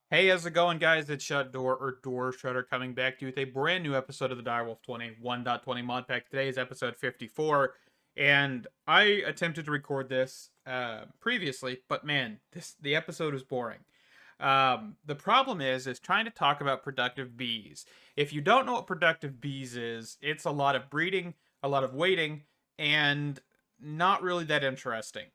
Hey, how's it going, guys? It's Doorshutter coming back to you with a brand new episode of the Direwolf20 1.20 Modpack. Today is episode 54, and I attempted to record this previously, but man, the episode is boring. The problem is trying to talk about productive bees. If you don't know what productive bees is, it's a lot of breeding, a lot of waiting, and not really that interesting.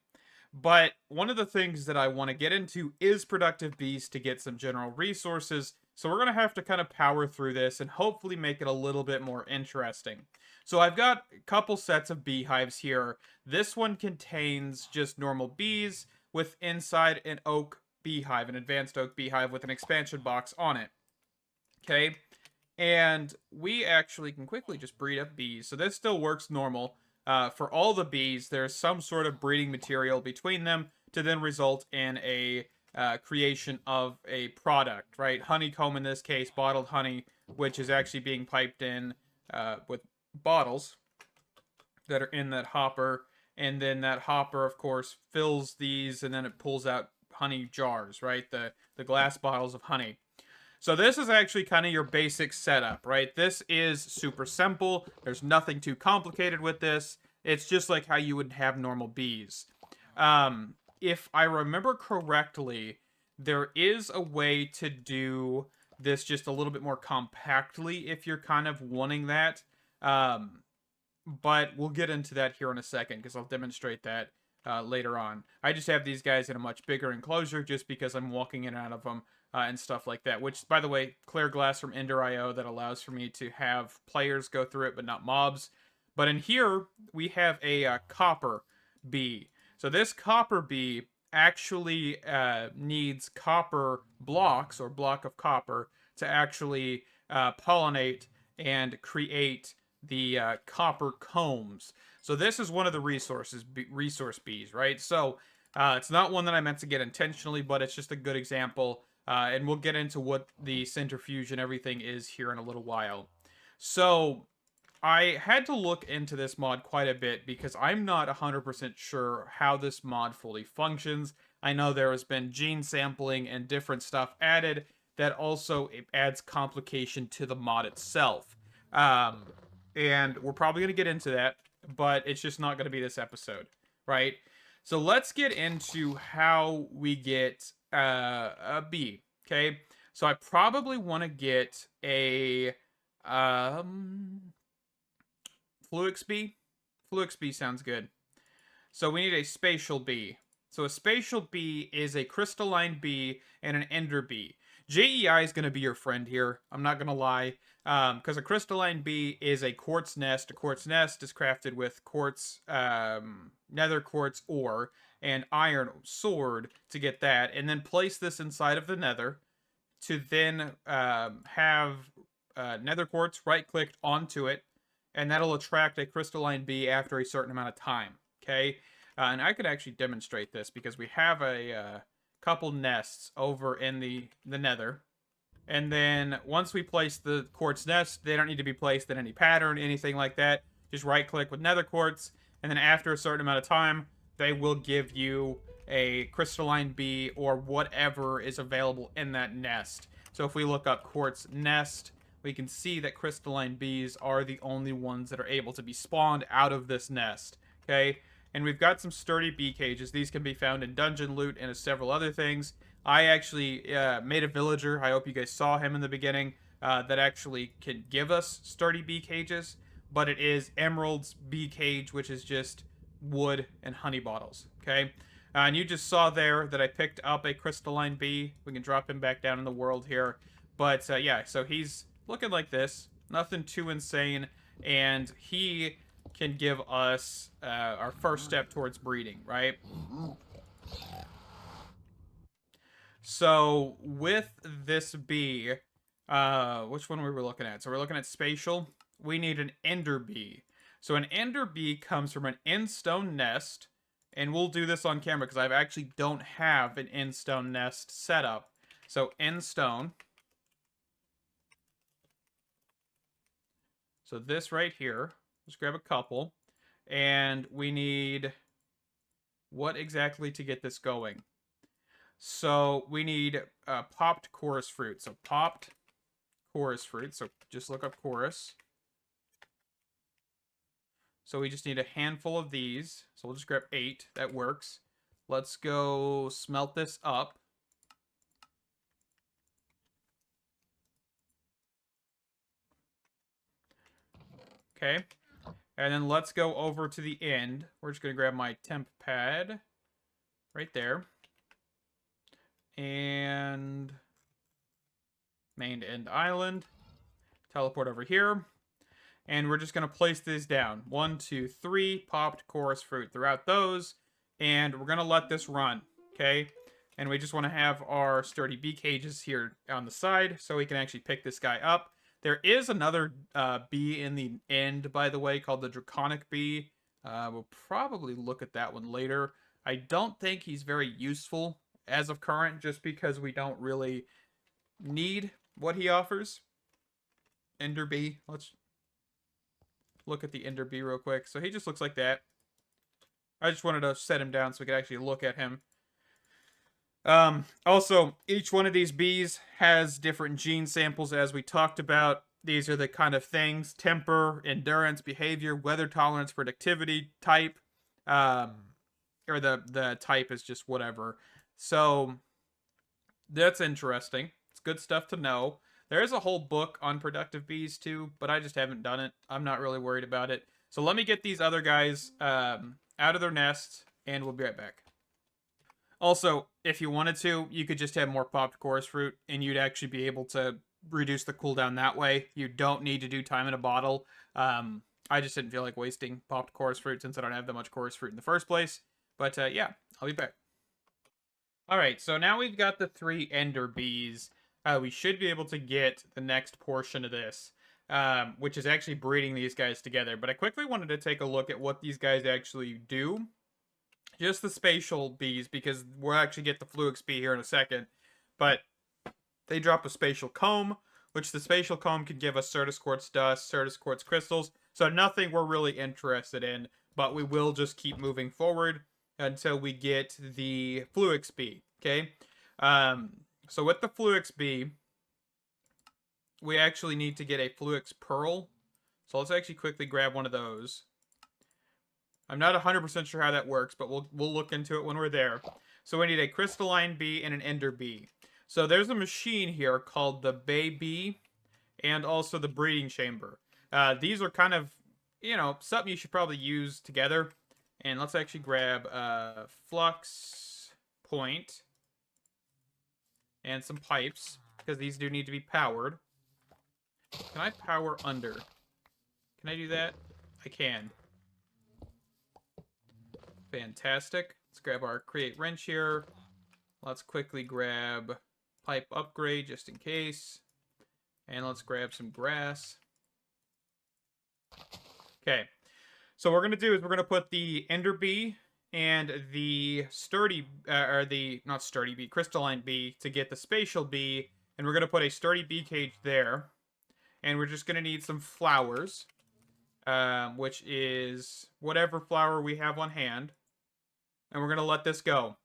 But one of the things that I want to get into is productive bees to get some general resources. So we're going to have to kind of power through this and hopefully make it a little bit more interesting. So I've got a couple sets of beehives here. This one contains just normal bees with inside an oak beehive, an advanced oak beehive with an expansion box on it. Okay. And we actually can quickly just breed up bees. So this still works normal. For all the bees, there's some sort of breeding material between them to then result in a creation of a product, right? Honeycomb in this case, bottled honey, which is actually being piped in with bottles that are in that hopper. And then that hopper, of course, fills these and then it pulls out honey jars, right? The glass bottles of honey. So this is actually kind of your basic setup, right? This is super simple. There's nothing too complicated with this. It's just like how you would have normal bees. If I remember correctly, there is a way to do this just a little bit more compactly if you're kind of wanting that. But we'll get into that here in a second because I'll demonstrate that later on. I just have these guys in a much bigger enclosure just because I'm walking in and out of them and stuff like that. Which, by the way, clear glass from Ender.io that allows for me to have players go through it, but not mobs. But in here, we have a copper bee. So this copper bee actually needs copper blocks or block of copper to actually pollinate and create the copper combs. So this is one of the resource bees, right? So it's not one that I meant to get intentionally, but it's just a good example. And we'll get into what the centrifuge and everything is here in a little while. So I had to look into this mod quite a bit because I'm not 100% sure how this mod fully functions. I know there has been gene sampling and different stuff added that also adds complication to the mod itself. Um, and we're probably going to get into that, but it's just not going to be this episode, right? So let's get into how we get a bee, okay? So I probably want to get a fluix bee. Fluix bee sounds good. So we need a spatial bee. So a spatial bee is a crystalline bee and an ender bee. JEI is going to be your friend here. I'm not going to lie. Because a crystalline bee is a quartz nest. A quartz nest is crafted with quartz, nether quartz ore, and iron sword to get that. And then place this inside of the nether to then have nether quartz right-clicked onto it. And that'll attract a crystalline bee after a certain amount of time. Okay? And I could actually demonstrate this because we have a couple nests over in the nether. And then once we place the quartz nest, they don't need to be placed in any pattern, anything like that. Just right click with nether quartz. And then after a certain amount of time, they will give you a crystalline bee or whatever is available in that nest. So if we look up quartz nest, we can see that crystalline bees are the only ones that are able to be spawned out of this nest. Okay? And we've got some sturdy bee cages. These can be found in dungeon loot and several other things. I actually made a villager. I hope you guys saw him in the beginning. That actually can give us sturdy bee cages. But it is Emerald's bee cage, which is just wood and honey bottles. Okay? And you just saw there that I picked up a crystalline bee. We can drop him back down in the world here. But yeah, so he's looking like this. Nothing too insane. And he can give us our first step towards breeding, right? So with this bee, which one were we looking at? So we're looking at spatial. We need an ender bee. So an ender bee comes from an endstone nest, and we'll do this on camera because I actually don't have an endstone nest set up. So endstone. So this right here. Let's grab a couple. And we need what exactly to get this going? So we need popped chorus fruit. So popped chorus fruit. So just look up chorus. So we just need a handful of these. So we'll just grab 8. That works. Let's go smelt this up. Okay. And then let's go over to the end. We're just going to grab my temp pad right there. And main to end island. Teleport over here. And we're just going to place these down. 1, 2, 3 popped chorus fruit throughout those. And we're going to let this run. Okay. And we just want to have our sturdy bee cages here on the side so we can actually pick this guy up. There is another bee in the end, by the way, called the Draconic Bee. We'll probably look at that one later. I don't think he's very useful as of current, just because we don't really need what he offers. Ender Bee. Let's look at the Ender Bee real quick. So he just looks like that. I just wanted to set him down so we could actually look at him. Also, each one of these bees has different gene samples, as we talked about. These are the kind of things: temper, endurance, behavior, weather tolerance, productivity, type, or the type is just whatever. So that's interesting. It's good stuff to know. There is a whole book on productive bees too, but I just haven't done it. I'm not really worried about it. So let me get these other guys out of their nest, and we'll be right back. Also, if you wanted to, you could just have more popped chorus fruit, and you'd actually be able to reduce the cooldown that way. You don't need to do time in a bottle. I just didn't feel like wasting popped chorus fruit since I don't have that much chorus fruit in the first place. But yeah, I'll be back. Alright, so now we've got the 3 ender bees. We should be able to get the next portion of this, which is actually breeding these guys together. But I quickly wanted to take a look at what these guys actually do. Just the spatial bees, because we'll actually get the fluix bee here in a second. But they drop a spatial comb, which the spatial comb can give us Certus quartz dust, Certus quartz crystals. So nothing we're really interested in, but we will just keep moving forward until we get the fluix bee. Okay. So with the fluix bee, we actually need to get a fluix pearl. So let's actually quickly grab one of those. I'm not 100% sure how that works, but we'll look into it when we're there. So we need a crystalline bee and an ender bee. So there's a machine here called the Bay Bee and also the breeding chamber. These are kind of, you know, something you should probably use together. And let's actually grab flux point and some pipes, because these do need to be powered. Can I power under? Can I do that? I can. Fantastic. Let's grab our create wrench here. Let's quickly grab pipe upgrade just in case. And let's grab some grass. Okay. So what we're going to do is we're going to put the ender bee and the sturdy, not sturdy bee, crystalline bee to get the spatial bee. And we're going to put a sturdy bee cage there. And we're just going to need some flowers, which is whatever flower we have on hand. And we're going to let this go.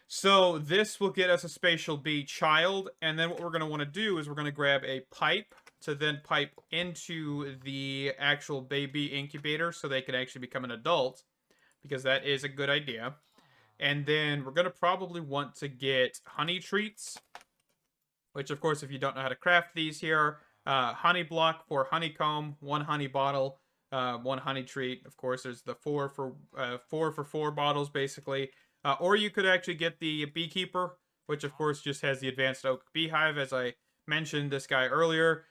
So this will get us a spatial bee child. And then what we're going to want to do is we're going to grab a pipe to then pipe into the actual baby incubator so they can actually become an adult, because that is a good idea. And then we're going to probably want to get honey treats, which of course, if you don't know how to craft these here, honey block for honeycomb, 1 honey bottle, 1 honey treat. Of course, there's the 4 for 4 bottles, basically. Or you could actually get the beekeeper, which of course just has the advanced oak beehive. As I mentioned this guy earlier,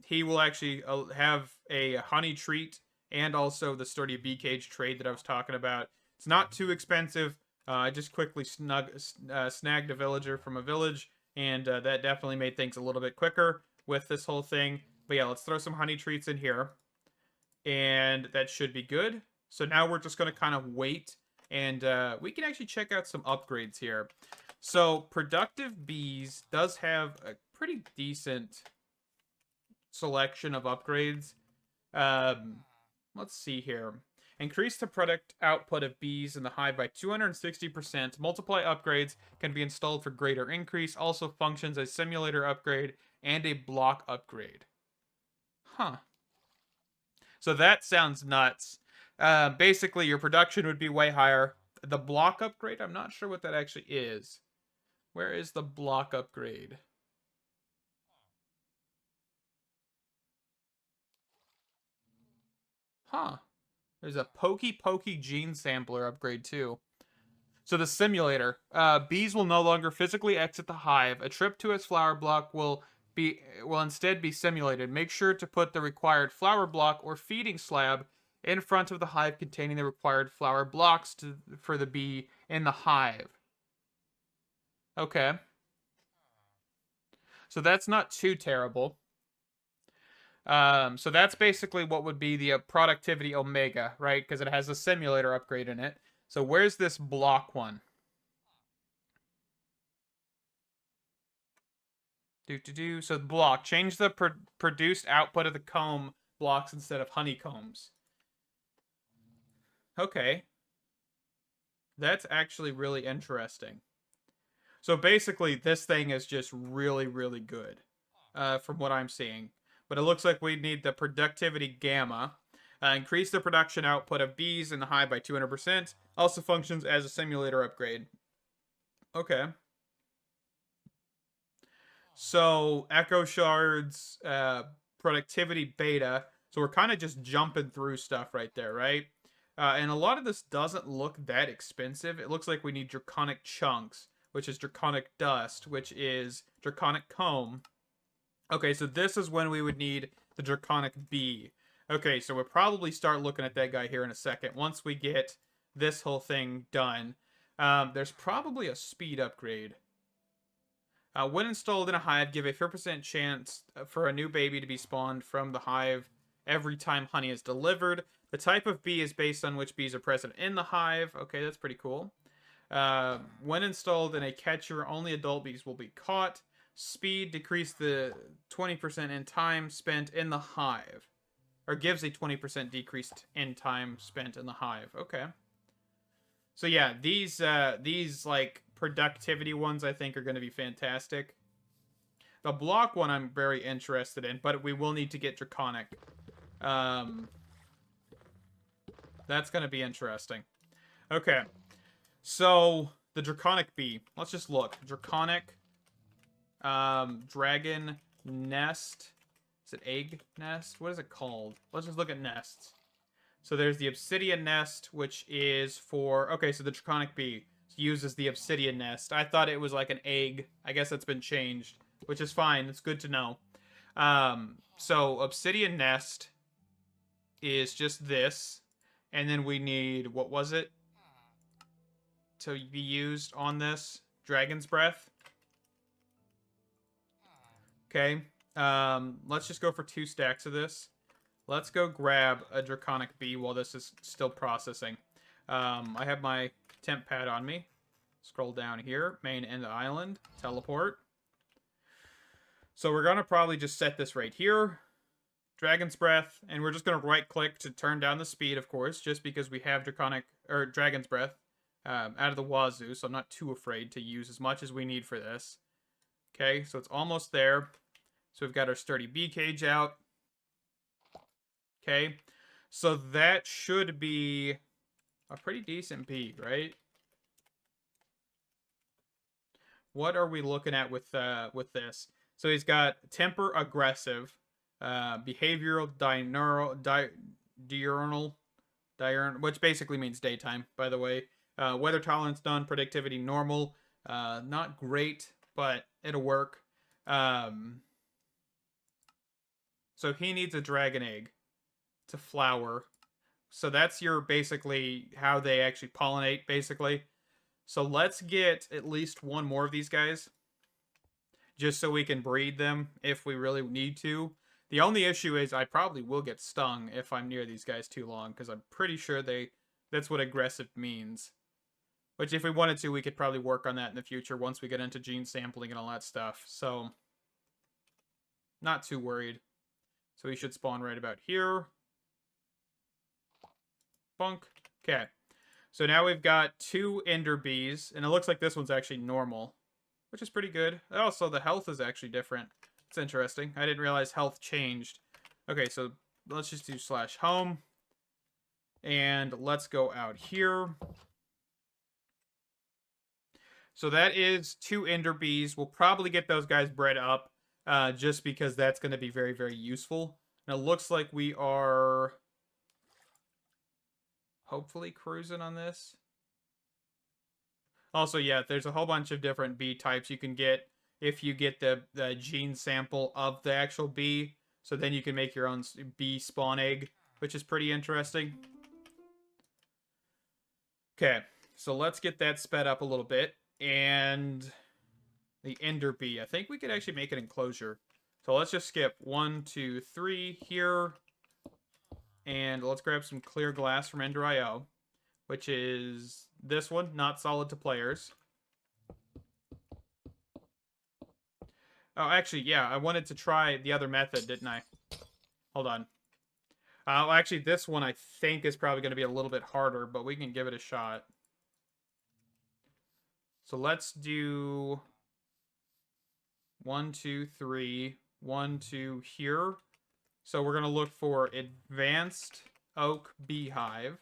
he will actually have a honey treat and also the sturdy bee cage trade that I was talking about. It's not too expensive. I just quickly snagged a villager from a village, and that definitely made things a little bit quicker with this whole thing. But yeah, let's throw some honey treats in here. And that should be good. So now we're just going to kind of wait. And we can actually check out some upgrades here. So Productive Bees does have a pretty decent selection of upgrades. Let's see here. Increase the product output of bees in the hive by 260%. Multiply upgrades can be installed for greater increase. Also functions as simulator upgrade and a block upgrade. Huh. So that sounds nuts. Basically, your production would be way higher. The block upgrade, I'm not sure what that actually is. Where is the block upgrade? Huh. There's a Pokey Pokey gene sampler upgrade too. So the simulator. Bees will no longer physically exit the hive. A trip to its flower block will instead be simulated. Make sure to put the required flower block or feeding slab in front of the hive containing the required flower blocks for the bee in the hive. Okay. So that's not too terrible. So that's basically what would be the productivity omega, right? Because it has a simulator upgrade in it. So where's this block one? So block. Change the produced output of the comb blocks instead of honeycombs. Okay. That's actually really interesting. So basically, this thing is just really, really good, from what I'm seeing. But it looks like we need the productivity gamma. Increase the production output of bees in the hive by 200%. Also functions as a simulator upgrade. Okay. So echo shards, productivity beta. So we're kind of just jumping through stuff right there, right? And a lot of this doesn't look that expensive. It looks like we need draconic chunks, which is draconic dust, which is draconic comb. Okay, so this is when we would need the draconic bee. Okay, so we'll probably start looking at that guy here in a second. Once we get this whole thing done, there's probably a speed upgrade. When installed in a hive, give a 4% chance for a new baby to be spawned from the hive every time honey is delivered. The type of bee is based on which bees are present in the hive. Okay, that's pretty cool. When installed in a catcher, only adult bees will be caught. Speed, decrease the 20% in time spent in the hive. Or gives a 20% decrease in time spent in the hive. Okay. So yeah, these like productivity ones I think are going to be fantastic. The block one I'm very interested in, but we will need to get draconic. That's going to be interesting. Okay. So the draconic bee. Let's just look. Draconic dragon nest. Is it egg nest? What is it called? Let's just look at nests. So there's the obsidian nest, which is for... Okay, so the draconic bee uses the obsidian nest. I thought it was like an egg. I guess that's been changed, which is fine. It's good to know. So obsidian nest is just this. And then we need... What was it? To be used on this? Dragon's breath. Okay. Let's just go for 2 stacks of this. Let's go grab a draconic bee while this is still processing. I have my temp pad on me. Scroll down here. Main end island. Teleport. So we're going to probably just set this right here. Dragon's Breath. And we're just going to right click to turn down the speed, of course. Just because we have Dragon's Breath out of the wazoo. So I'm not too afraid to use as much as we need for this. Okay, so it's almost there. So we've got our sturdy bee cage out. Okay, so that should be a pretty decent bee, right? What are we looking at with this? So he's got temper aggressive, behavioral diurnal, which basically means daytime, by the way. Weather tolerance done, predictivity normal. Not great, but it'll work. So he needs a dragon egg to flower. So that's your basically how they actually pollinate, basically. So let's get at least one more of these guys. Just so we can breed them if we really need to. The only issue is I probably will get stung if I'm near these guys too long. Because I'm pretty sure that's what aggressive means. Which if we wanted to, we could probably work on that in the future once we get into gene sampling and all that stuff. So, not too worried. So he should spawn right about here. Bunk. Okay. So now we've got 2 ender bees, and it looks like this one's actually normal, which is pretty good. Also, the health is actually different. It's interesting. I didn't realize health changed. Okay, so let's just do /home. And let's go out here. So that is 2 ender bees. We'll probably get those guys bred up, just because that's going to be very, very useful. And it looks like we are hopefully cruising on this. Also, yeah, there's a whole bunch of different bee types you can get if you get the gene sample of the actual bee. So then you can make your own bee spawn egg, which is pretty interesting. Okay, so let's get that sped up a little bit. And the ender bee, I think we could actually make an enclosure. So let's just skip 1, 2, 3 here. And let's grab some clear glass from Ender.io, which is this one, not solid to players. Oh, actually, yeah, I wanted to try the other method, didn't I? Hold on. Actually, this one I think is probably going to be a little bit harder, but we can give it a shot. So let's do 1, 2, 3, 1, 2 here. So we're going to look for advanced oak beehive.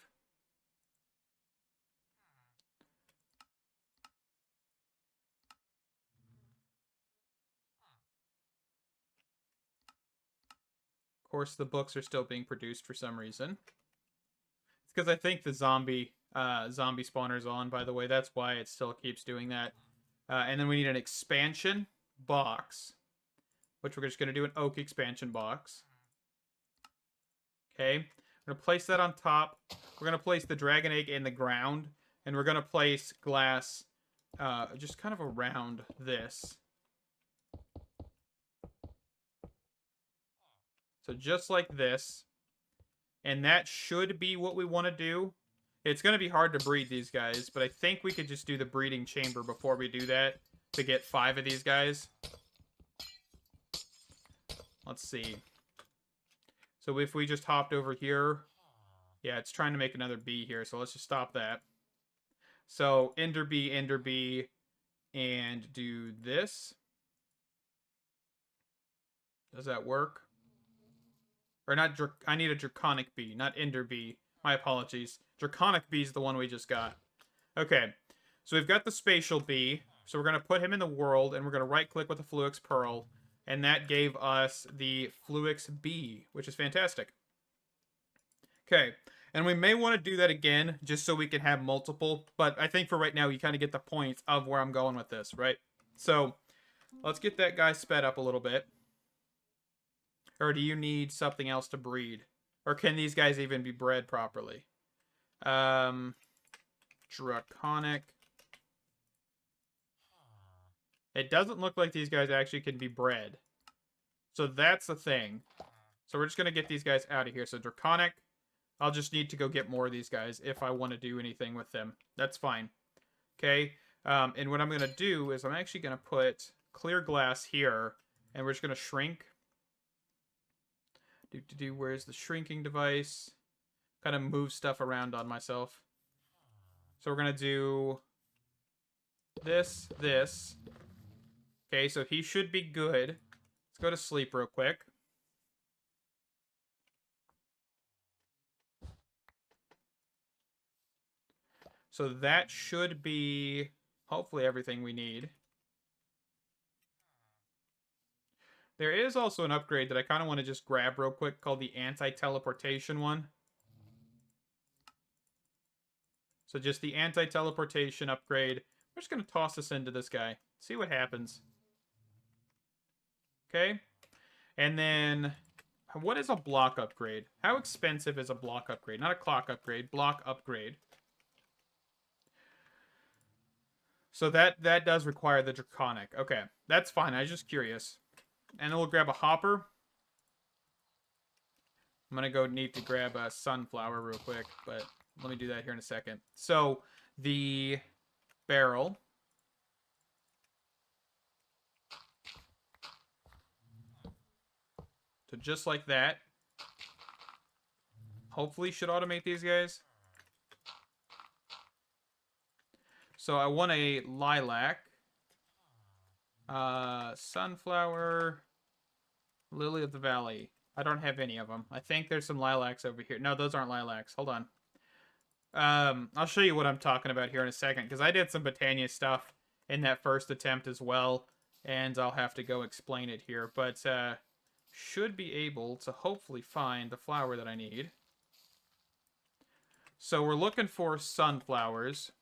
Of course, the books are still being produced for some reason. It's because I think the zombie spawner's on, by the way. That's why it still keeps doing that. And then we need an expansion box, which we're just going to do an oak expansion box. Okay. We're going to place that on top. We're going to place the dragon egg in the ground. And we're going to place glass just kind of around this. So just like this. And that should be what we want to do. It's going to be hard to breed these guys, but I think we could just do the breeding chamber before we do that to get 5 of these guys. Let's see. So if we just hopped over here, yeah, it's trying to make another bee here, so let's just stop that. So ender bee, and do this. Does that work? Or not, I need a draconic bee, not ender bee. My apologies. Draconic bee is the one we just got. Okay, so we've got the spatial bee. So we're going to put him in the world, and we're going to right-click with the fluix pearl. And that gave us the fluix bee, which is fantastic. Okay, and we may want to do that again, just so we can have multiple. But I think for right now, you kind of get the point of where I'm going with this, right? So let's get that guy sped up a little bit. Or do you need something else to breed? Or can these guys even be bred properly? Draconic. It doesn't look like these guys actually can be bred. So that's the thing. So we're just going to get these guys out of here. So Draconic, I'll just need to go get more of these guys if I want to do anything with them. That's fine. Okay. And what I'm going to do is I'm actually going to put clear glass here. And we're just going to shrink. Where's the shrinking device? Kind of move stuff around on myself. So we're going to do this. Okay, so he should be good. Let's go to sleep real quick. So that should be hopefully everything we need. There is also an upgrade that I kind of want to just grab real quick called the anti-teleportation one. So just the anti-teleportation upgrade. We're just going to toss this into this guy. See what happens. Okay. And then, what is a block upgrade? How expensive is a block upgrade? Not a clock upgrade, block upgrade. So that does require the Draconic. Okay, that's fine. I was just curious. And then we'll grab a hopper. I'm going to need to grab a sunflower real quick, but let me do that here in a second. So, the barrel. So just like that. Hopefully should automate these guys. So I want a lilac, sunflower, lily of the valley. I don't have any of them. I think there's some lilacs over here. No, those aren't lilacs. Hold on. I'll show you what I'm talking about here in a second, because I did some Botania stuff in that first attempt as well, and I'll have to go explain it here. But should be able to hopefully find the flower that I need. So we're looking for sunflowers,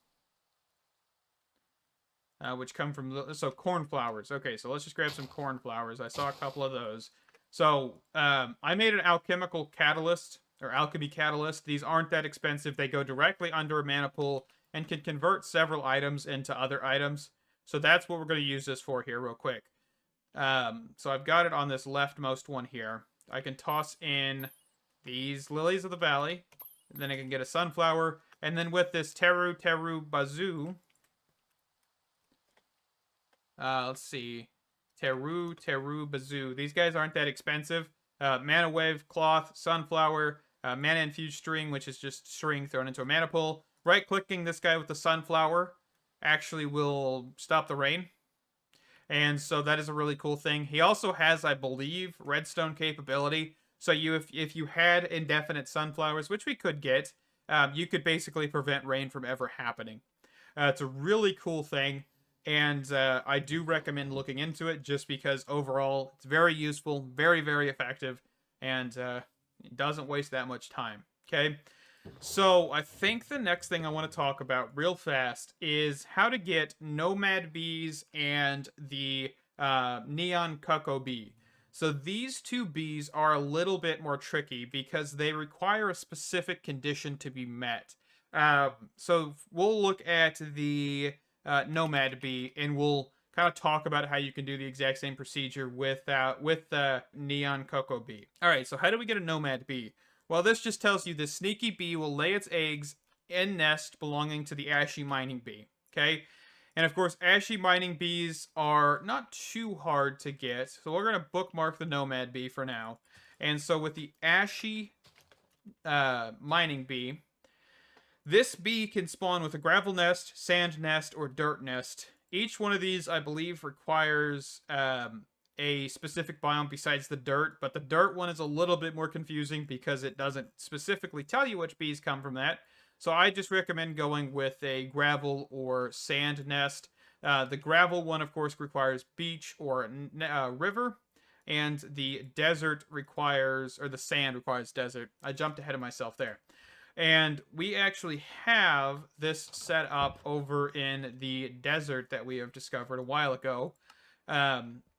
which come from, so cornflowers. Okay, so let's just grab some cornflowers. I saw a couple of those. So I made an alchemical catalyst, or alchemy catalyst. These aren't that expensive. They go directly under a mana pool and can convert several items into other items. So that's what we're going to use this for here real quick. So I've got it on this leftmost one here. I can toss in these lilies of the valley, and then I can get a sunflower, and then with this Teru Bazoo, let's see, Teru Bazoo. These guys aren't that expensive. Mana Wave, Cloth, Sunflower, Mana Infused String, which is just string thrown into a mana pool. Right-clicking this guy with the Sunflower actually will stop the rain. And so that is a really cool thing. He also has, I believe, redstone capability. So if you had indefinite sunflowers, which we could get, you could basically prevent rain from ever happening. It's a really cool thing, and I do recommend looking into it just because overall it's very useful, very, very effective, and it doesn't waste that much time. Okay? So I think the next thing I want to talk about real fast is how to get nomad bees and the neon cuckoo bee. So these two bees are a little bit more tricky because they require a specific condition to be met. So we'll look at the nomad bee, and we'll kind of talk about how you can do the exact same procedure with the neon cuckoo bee. All right, so how do we get a nomad bee? Well, this just tells you this sneaky bee will lay its eggs in nest belonging to the ashy mining bee, okay? And of course, ashy mining bees are not too hard to get, so we're going to bookmark the nomad bee for now. And so with the ashy mining bee, this bee can spawn with a gravel nest, sand nest, or dirt nest. Each one of these, I believe, requires a specific biome besides the dirt, but the dirt one is a little bit more confusing because it doesn't specifically tell you which bees come from that. So I just recommend going with a gravel or sand nest. The gravel one, of course, requires beach or river, and the desert requires, or the sand requires desert. I jumped ahead of myself there. And we actually have this set up over in the desert that we have discovered a while ago.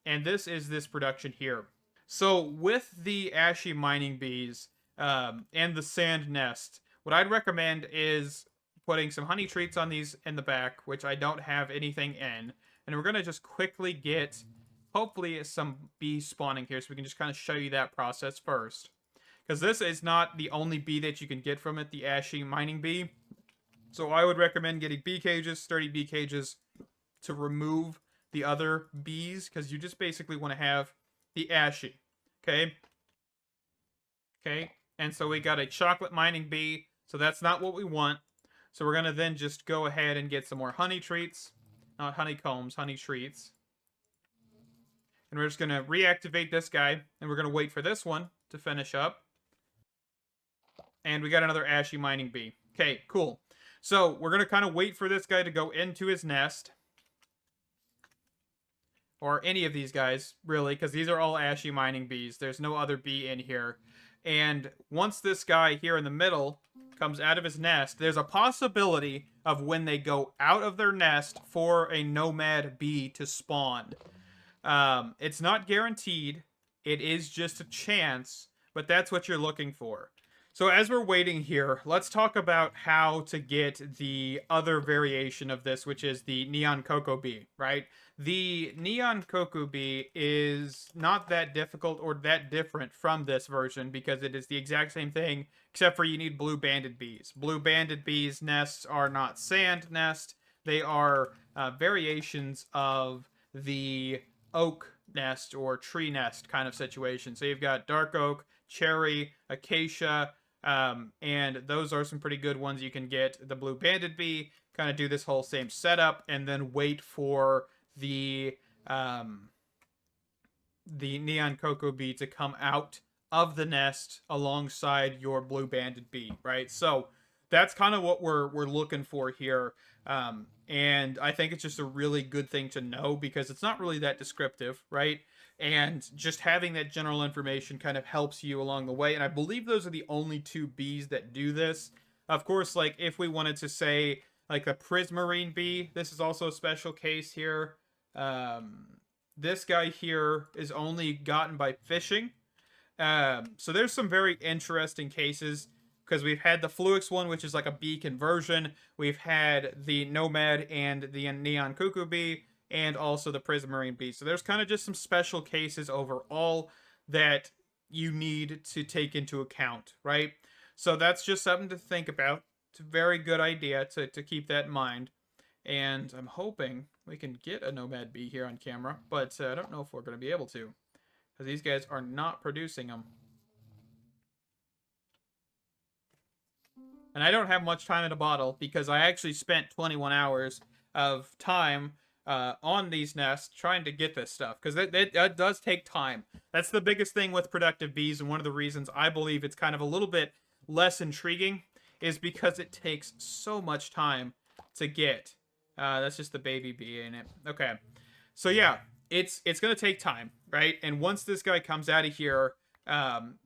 And this is this production here. So with the ashy mining bees and the sand nest, what I'd recommend is putting some honey treats on these in the back, which I don't have anything in. And we're going to just quickly get, hopefully, some bees spawning here, so we can just kind of show you that process first. Because this is not the only bee that you can get from it, the ashy mining bee. So I would recommend getting bee cages, sturdy bee cages, to remove the other bees, because you just basically want to have the ashy. Okay? Okay, and so we got a chocolate mining bee, so that's not what we want. So we're going to then just go ahead and get some more honey treats. Not honeycombs, honey treats. And we're just going to reactivate this guy, and we're going to wait for this one to finish up. And we got another ashy mining bee. Okay, cool. So we're going to kind of wait for this guy to go into his nest. Or any of these guys, really, because these are all ashy mining bees. There's no other bee in here. And once this guy here in the middle comes out of his nest, there's a possibility of when they go out of their nest for a nomad bee to spawn. It's not guaranteed. It is just a chance, but that's what you're looking for. So as we're waiting here, let's talk about how to get the other variation of this, which is the neon cocoa bee, right? The neon cocoa bee is not that difficult or that different from this version because it is the exact same thing, except for you need blue banded bees. Blue banded bees nests are not sand nest. They are variations of the oak nest or tree nest kind of situation. So you've got dark oak, cherry, acacia, And those are some pretty good ones you can get. The blue banded bee, kind of do this whole same setup, and then wait for um, the neon cocoa bee to come out of the nest alongside your blue banded bee, right? So that's kind of what we're looking for here. And I think it's just a really good thing to know because it's not really that descriptive, right? And just having that general information kind of helps you along the way. And I believe those are the only two bees that do this. Of course, like if we wanted to say like the prismarine bee, this is also a special case here. This guy here is only gotten by fishing. So there's some very interesting cases because we've had the fluix one, which is like a bee conversion. We've had the nomad and the neon cuckoo bee, and also the prismarine bee. So there's kind of just some special cases overall that you need to take into account, right? So that's just something to think about. It's a very good idea to keep that in mind. And I'm hoping we can get a nomad bee here on camera, but I don't know if we're going to be able to, because these guys are not producing them. And I don't have much time in a bottle because I actually spent 21 hours of time on these nests trying to get this stuff, because that does take time. That's the biggest thing with productive bees, and one of the reasons I believe it's kind of a little bit less intriguing is because it takes so much time to get. That's just the baby bee, ain't it? Okay. So yeah, it's going to take time, right? And once this guy comes out of here,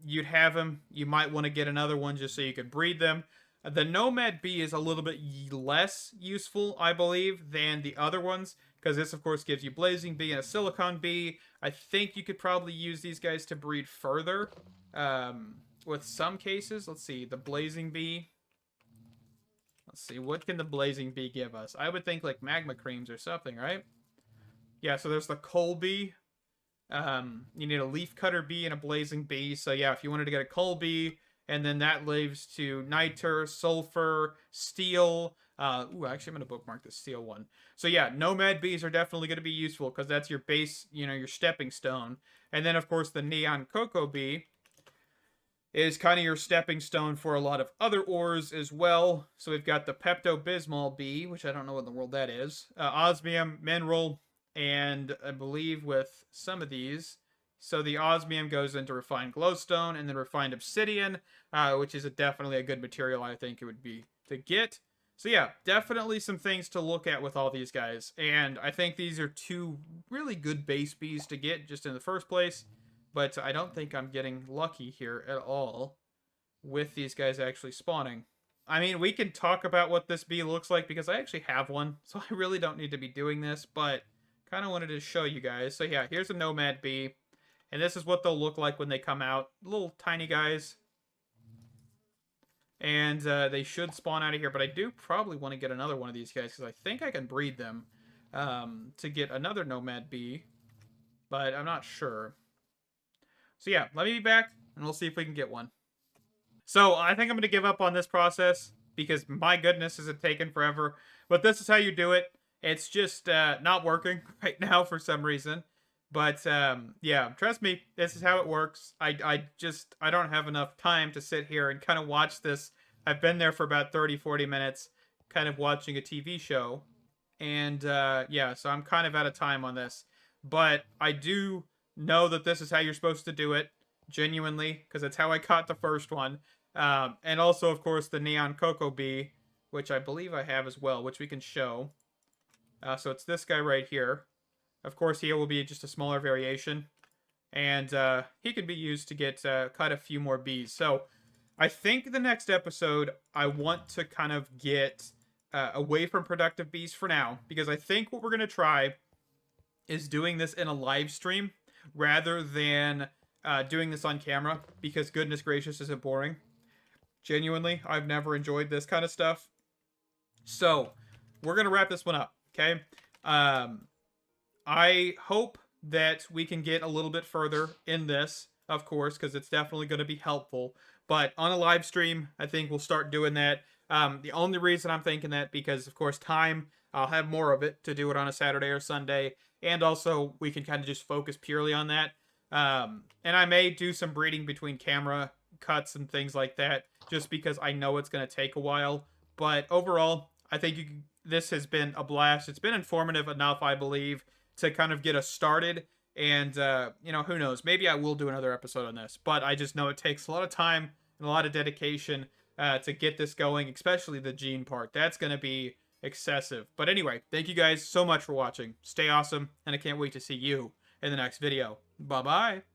you'd have him. You might want to get another one just so you could breed them. The nomad bee is a little bit less useful, I believe, than the other ones, because this, of course, gives you blazing bee and a silicon bee. I think you could probably use these guys to breed further with some cases. Let's see, the blazing bee. Let's see, what can the blazing bee give us? I would think like magma creams or something, right? Yeah, so there's the coal bee. You need a leaf cutter bee and a blazing bee. So yeah, if you wanted to get a coal bee, and then that leaves to niter, sulfur, steel. Ooh, actually, I'm going to bookmark the steel one. So yeah, nomad bees are definitely going to be useful because that's your base, your stepping stone. And then, of course, the neon cocoa bee is kind of your stepping stone for a lot of other ores as well. So we've got the Pepto-Bismol bee, which I don't know what in the world that is. Osmium, mineral, and I believe with some of these, so the osmium goes into refined glowstone and then refined obsidian, which is definitely a good material I think it would be to get. So yeah, definitely some things to look at with all these guys. And I think these are two really good base bees to get just in the first place. But I don't think I'm getting lucky here at all with these guys actually spawning. I mean, we can talk about what this bee looks like because I actually have one. So I really don't need to be doing this, but kind of wanted to show you guys. So yeah, here's a nomad bee. And this is what they'll look like when they come out. Little tiny guys. And they should spawn out of here. But I do probably want to get another one of these guys because I think I can breed them to get another nomad bee. But I'm not sure. So yeah, let me be back and we'll see if we can get one. So I think I'm going to give up on this process because my goodness, is it taking forever. But this is how you do it. It's just not working right now for some reason. But yeah, trust me, this is how it works. I don't have enough time to sit here and kind of watch this. I've been there for about 30-40 minutes kind of watching a TV show. And yeah, so I'm kind of out of time on this. But I do know that this is how you're supposed to do it, genuinely, because it's how I caught the first one. And also, of course, the neon cocoa bee, which I believe I have as well, which we can show. So it's this guy right here. Of course, here will be just a smaller variation. And he could be used to get cut a few more bees. So I think the next episode, I want to kind of get away from productive bees for now. Because I think what we're going to try is doing this in a live stream rather than doing this on camera. Because goodness gracious, is it boring. Genuinely, I've never enjoyed this kind of stuff. So we're going to wrap this one up, okay? I hope that we can get a little bit further in this, of course, because it's definitely going to be helpful. But on a live stream, I think we'll start doing that. The only reason I'm thinking that, because, of course, time, I'll have more of it to do it on a Saturday or Sunday. And also, we can kind of just focus purely on that. And I may do some breeding between camera cuts and things like that, just because I know it's going to take a while. But overall, I think this has been a blast. It's been informative enough, I believe, to kind of get us started. And, you know, who knows? Maybe I will do another episode on this. But I just know it takes a lot of time and a lot of dedication to get this going, especially the gene part. That's going to be excessive. But anyway, thank you guys so much for watching. Stay awesome, and I can't wait to see you in the next video. Bye-bye.